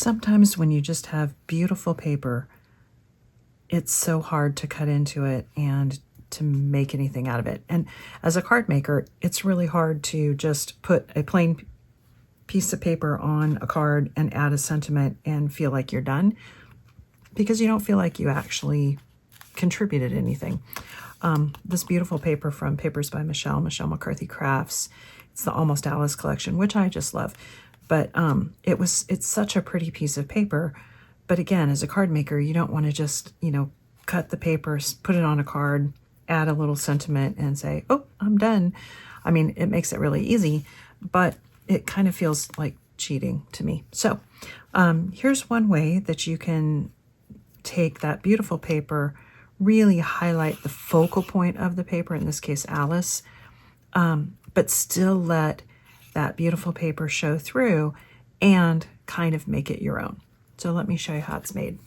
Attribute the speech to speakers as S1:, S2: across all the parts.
S1: Sometimes when you just have beautiful paper, it's so hard to cut into it and to make anything out of it. And as a card maker, it's really hard to just put a plain piece of paper on a card and add a sentiment and feel like you're done, because you don't feel like you actually contributed anything. This beautiful paper from Papers by Michelle McCarthy Crafts. It's the Almost Alice collection, which I just love. But it's such a pretty piece of paper. But again, as a card maker, you don't want to just, cut the paper, put it on a card, add a little sentiment and say, oh, I'm done. I mean, it makes it really easy, but it kind of feels like cheating to me. So here's one way that you can take that beautiful paper, really highlight the focal point of the paper, in this case, Alice, but still let that beautiful paper show through and kind of make it your own. So let me show you how it's made.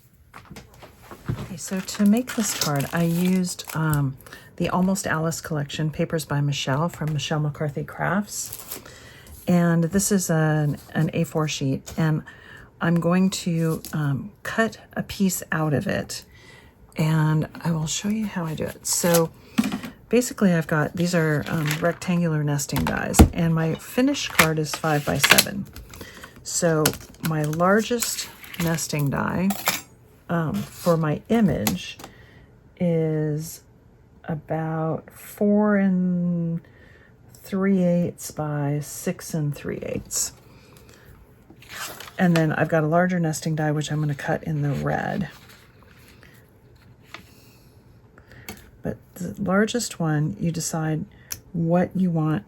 S1: Okay, so to make this card, I used the Almost Alice collection, Papers by Michelle from Michelle McCarthy Crafts. And this is an A4 sheet, and I'm going to cut a piece out of it, and I will show you how I do it. So basically I've got, these are rectangular nesting dies, and my finished card is 5 by 7. So my largest nesting die for my image is about 4 3/8 by 6 3/8. And then I've got a larger nesting die, which I'm going to cut in the red. But the largest one, you decide what you want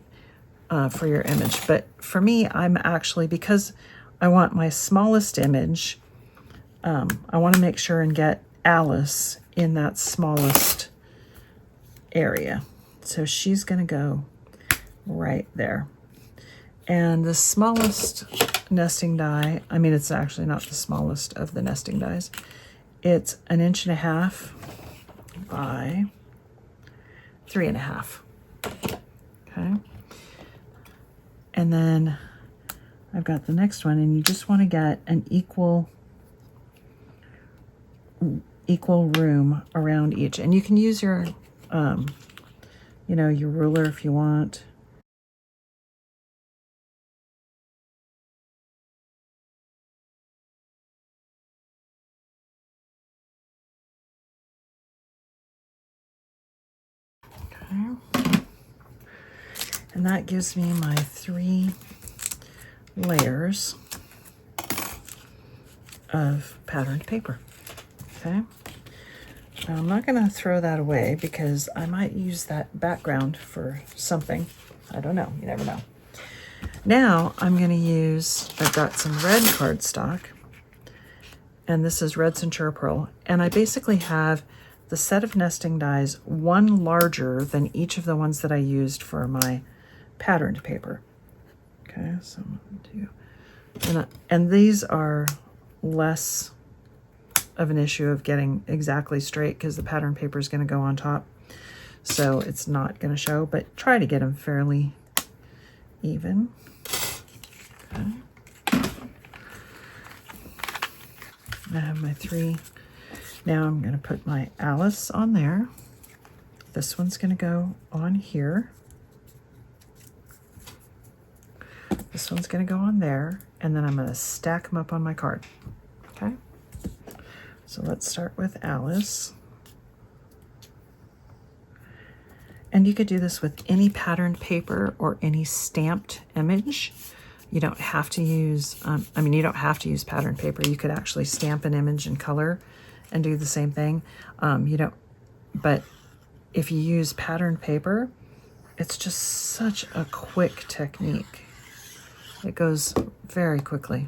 S1: for your image. But for me, I'm actually, because I want my smallest image, I want to make sure and get Alice in that smallest area. So she's going to go right there. And the smallest nesting die, I mean, it's actually not the smallest of the nesting dies. It's 1.5 inches by 3.5. Okay. And then I've got the next one, and you just want to get an equal room around each. And you can use your, your ruler if you want. And that gives me my 3 layers of patterned paper. Okay. Now I'm not going to throw that away because I might use that background for something. I don't know. You never know. Now I'm going to use, I've got some red cardstock, and this is Red Centura Pearl, and I basically have the set of nesting dies, one larger than each of the ones that I used for my patterned paper. Okay, so 1, 2, and these are less of an issue of getting exactly straight because the pattern paper is going to go on top, so it's not going to show, but try to get them fairly even. Okay. I have my 3. Now I'm going to put my Alice on there. This one's going to go on here. This one's going to go on there, and then I'm going to stack them up on my card. Okay? So let's start with Alice. And you could do this with any patterned paper or any stamped image. You don't have to use, you don't have to use patterned paper. You could actually stamp an image in color and do the same thing. But if you use patterned paper, it's just such a quick technique. It goes very quickly.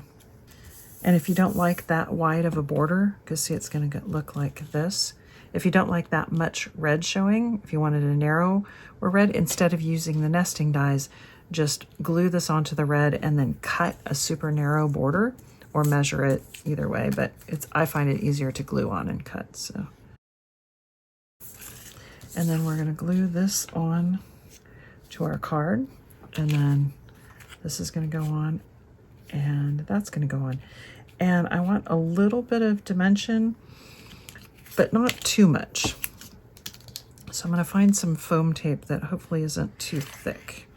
S1: And if you don't like that wide of a border, because see, it's going to look like this. If you don't like that much red showing, if you wanted a narrow or red, instead of using the nesting dies, just glue this onto the red and then cut a super narrow border, or measure it, either way. But I find it easier to glue on and cut. So, and then we're going to glue this on to our card, and then this is going to go on, and that's going to go on. And I want a little bit of dimension, but not too much. So I'm going to find some foam tape that hopefully isn't too thick.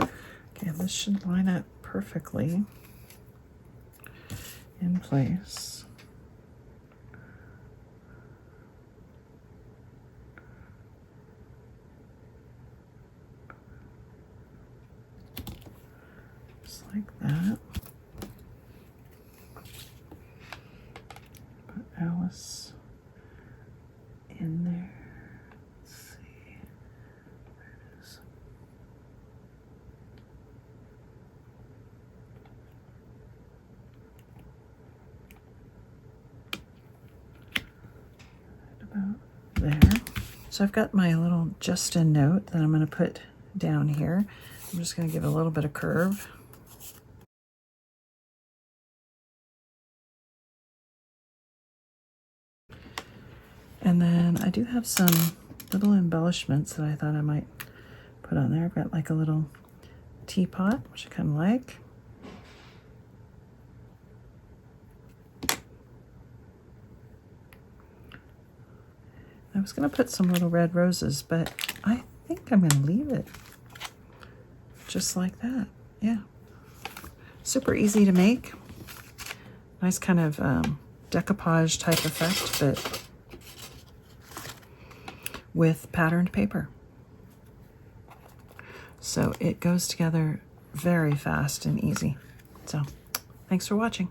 S1: Okay, this should line up perfectly in place. Just like that. Put Alice in there. Let's see. There it is. Right about there. So I've got my little just-in note that I'm going to put down here. I'm just going to give it a little bit of curve. And then I do have some little embellishments that I thought I might put on there. I've got like a little teapot, which I kind of like. I was going to put some little red roses, but I think I'm going to leave it just like that. Yeah. Super easy to make. Nice kind of decoupage type effect, but with patterned paper. So it goes together very fast and easy. So thanks for watching.